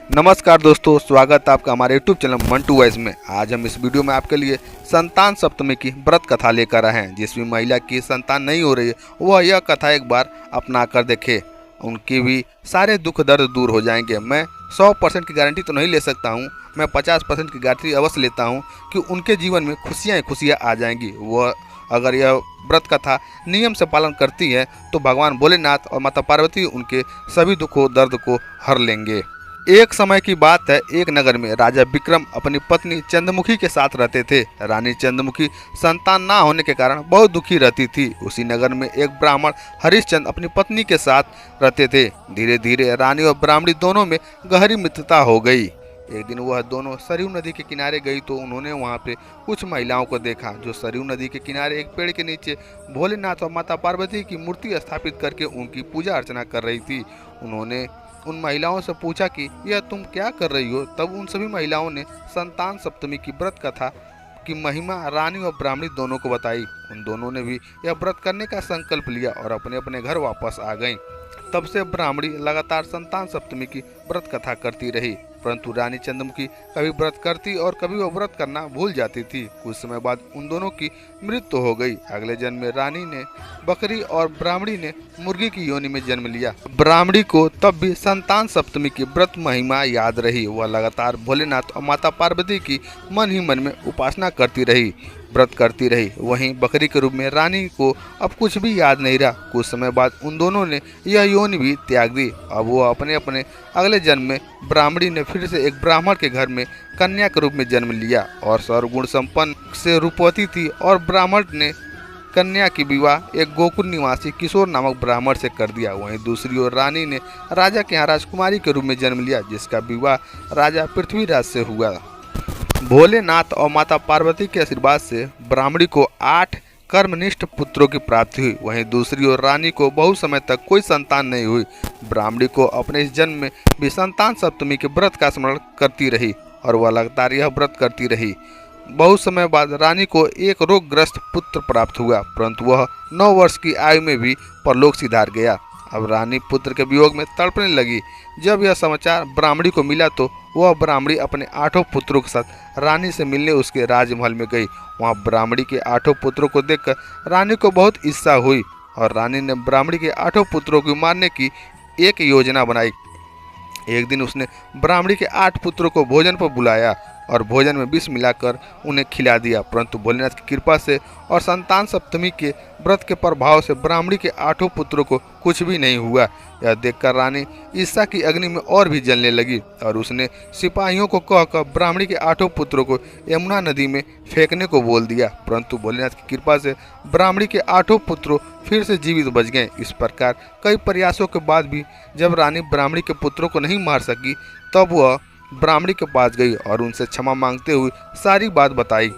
नमस्कार दोस्तों, स्वागत है आपका हमारे यूट्यूब चैनल मंटू वॉइस में। आज हम इस वीडियो में आपके लिए संतान सप्तमी की व्रत कथा लेकर आए हैं। जिसमें महिला की संतान नहीं हो रही है वह यह कथा एक बार अपना कर देखे, उनकी भी सारे दुख दर्द दूर हो जाएंगे। मैं 100% की गारंटी तो नहीं ले सकता हूँ, मैं 50% की गारंटी अवश्य लेता हूँ कि उनके जीवन में खुशियाँ खुशियाँ आ जाएंगी। वह अगर यह व्रत कथा नियम से पालन करती है तो भगवान भोलेनाथ और माता पार्वती उनके सभी दुखों दर्द को हर लेंगे। एक समय की बात है, एक नगर में राजा विक्रम अपनी पत्नी चंद्रमुखी के साथ रहते थे। रानी चंद्रमुखी संतान ना होने के कारण बहुत दुखी रहती थी। उसी नगर में एक ब्राह्मण हरिश्चंद्र अपनी पत्नी के साथ रहते थे। धीरे धीरे रानी और ब्राह्मणी दोनों में गहरी मित्रता हो गई। एक दिन वह दोनों सरयू नदी के किनारे गई तो उन्होंने वहां पे कुछ महिलाओं को देखा जो सरयू नदी के किनारे एक पेड़ के नीचे भोलेनाथ और माता पार्वती की मूर्ति स्थापित करके उनकी पूजा अर्चना कर रही थी। उन्होंने उन महिलाओं से पूछा कि यह तुम क्या कर रही हो। तब उन सभी महिलाओं ने संतान सप्तमी की व्रत कथा की महिमा रानी और ब्राह्मणी दोनों को बताई। उन दोनों ने भी यह व्रत करने का संकल्प लिया और अपने अपने घर वापस आ गईं। तब से ब्राह्मणी लगातार संतान सप्तमी की व्रत कथा करती रही, परंतु रानी चंद्रमुखी कभी व्रत करती और कभी वह व्रत करना भूल जाती थी। कुछ समय बाद उन दोनों की मृत्यु हो गई। अगले जन्म में रानी ने बकरी और ब्राह्मणी ने मुर्गी की योनि में जन्म लिया। ब्राह्मणी को तब भी संतान सप्तमी की व्रत महिमा याद रही। वह लगातार भोलेनाथ और माता पार्वती की मन ही मन में उपासना करती रही, व्रत करती रही। वहीं बकरी के रूप में रानी को अब कुछ भी याद नहीं रहा। कुछ समय बाद उन दोनों ने यह योनि भी त्याग दी। अब वो अपने अपने अगले जन्म में ब्राह्मणी ने फिर से एक ब्राह्मण के घर में कन्या के रूप में जन्म लिया और सर्वगुण संपन्न से रूपवती थी। और ब्राह्मण ने कन्या की विवाह एक गोकुल निवासी किशोर नामक ब्राह्मण से कर दिया। वहीं दूसरी ओर रानी ने राजा के यहाँ राजकुमारी के रूप में जन्म लिया, जिसका विवाह राजा पृथ्वीराज से हुआ। भोलेनाथ और माता पार्वती के आशीर्वाद से ब्राह्मणी को 8 कर्मनिष्ठ पुत्रों की प्राप्ति हुई। वहीं दूसरी ओर रानी को बहुत समय तक कोई संतान नहीं हुई। ब्राह्मणी को अपने इस जन्म में भी संतान सप्तमी के व्रत का स्मरण करती रही और वह लगातार यह व्रत करती रही। बहुत समय बाद रानी को एक रोगग्रस्त पुत्र प्राप्त हुआ, परंतु वह 9 वर्ष की आयु में भी परलोक सिधार गया। अब रानी पुत्र के वियोग में तड़पने लगी। जब यह समाचार ब्राह्मणी को मिला तो वह ब्राह्मणी अपने 8 पुत्रों के साथ रानी से मिलने उसके राजमहल में गई। वहां ब्राह्मणी के 8 पुत्रों को देखकर रानी को बहुत ईर्ष्या हुई और रानी ने ब्राह्मणी के 8 पुत्रों को मारने की एक योजना बनाई। एक दिन उसने ब्राह्मणी के 8 पुत्रों को भोजन पर बुलाया और भोजन में विष मिलाकर उन्हें खिला दिया, परंतु भोलेनाथ की कृपा से और संतान सप्तमी के व्रत के प्रभाव से ब्राह्मणी के 8 पुत्रों को कुछ भी नहीं हुआ। यह देखकर रानी ईर्ष्या की अग्नि में और भी जलने लगी और उसने सिपाहियों को कहकर ब्राह्मणी के 8 पुत्रों को यमुना नदी में फेंकने को बोल दिया, परंतु भोलेनाथ की कृपा से ब्राह्मणी के 8 पुत्रों फिर से जीवित बच गए। इस प्रकार कई प्रयासों के बाद भी जब रानी ब्राह्मणी के पुत्रों को नहीं मार सकी तब वह ब्राह्मणी के पास गई और उनसे क्षमा मांगते हुए सारी बात बताई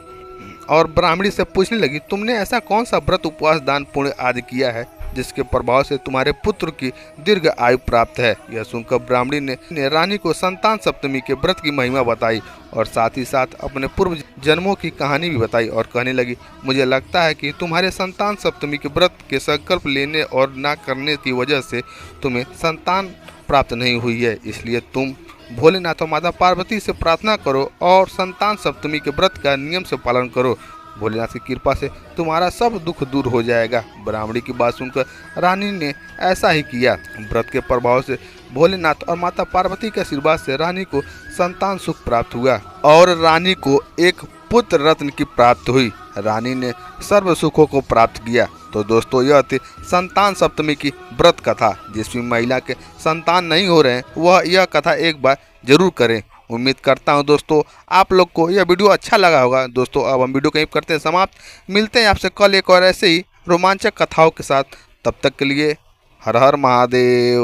और ब्राह्मणी से पूछने लगी, तुमने ऐसा कौन सा व्रत उपवास दान पुण्य आदि किया है जिसके प्रभाव से तुम्हारे पुत्र की दीर्घ आयु प्राप्त है। यह सुनकर ब्राह्मणी ने रानी को संतान सप्तमी के व्रत की महिमा बताई और साथ ही साथ अपने पूर्व जन्मों की कहानी भी बताई और कहने लगी, मुझे लगता है कि तुम्हारे संतान सप्तमी के व्रत के संकल्प लेने और ना करने की वजह से तुम्हें संतान प्राप्त नहीं हुई है, इसलिए तुम भोलेनाथ और माता पार्वती से प्रार्थना करो और संतान सप्तमी के व्रत का नियम से पालन करो। भोलेनाथ की कृपा से तुम्हारा सब दुख दूर हो जाएगा। ब्राह्मणी की बात सुनकर रानी ने ऐसा ही किया। व्रत के प्रभाव से भोलेनाथ और माता पार्वती के आशीर्वाद से रानी को संतान सुख प्राप्त हुआ और रानी को एक पुत्र रत्न की प्राप्ति हुई। रानी ने सर्व सुखों को प्राप्त किया। तो दोस्तों, यह थी संतान सप्तमी की व्रत कथा। जिसमें महिला के संतान नहीं हो रहे हैं वह यह कथा एक बार जरूर करें। उम्मीद करता हूं दोस्तों आप लोग को यह वीडियो अच्छा लगा होगा। दोस्तों, अब हम वीडियो कहीं करते हैं समाप्त। मिलते हैं आपसे कल एक और ऐसे ही रोमांचक कथाओं के साथ। तब तक के लिए हर हर महादेव।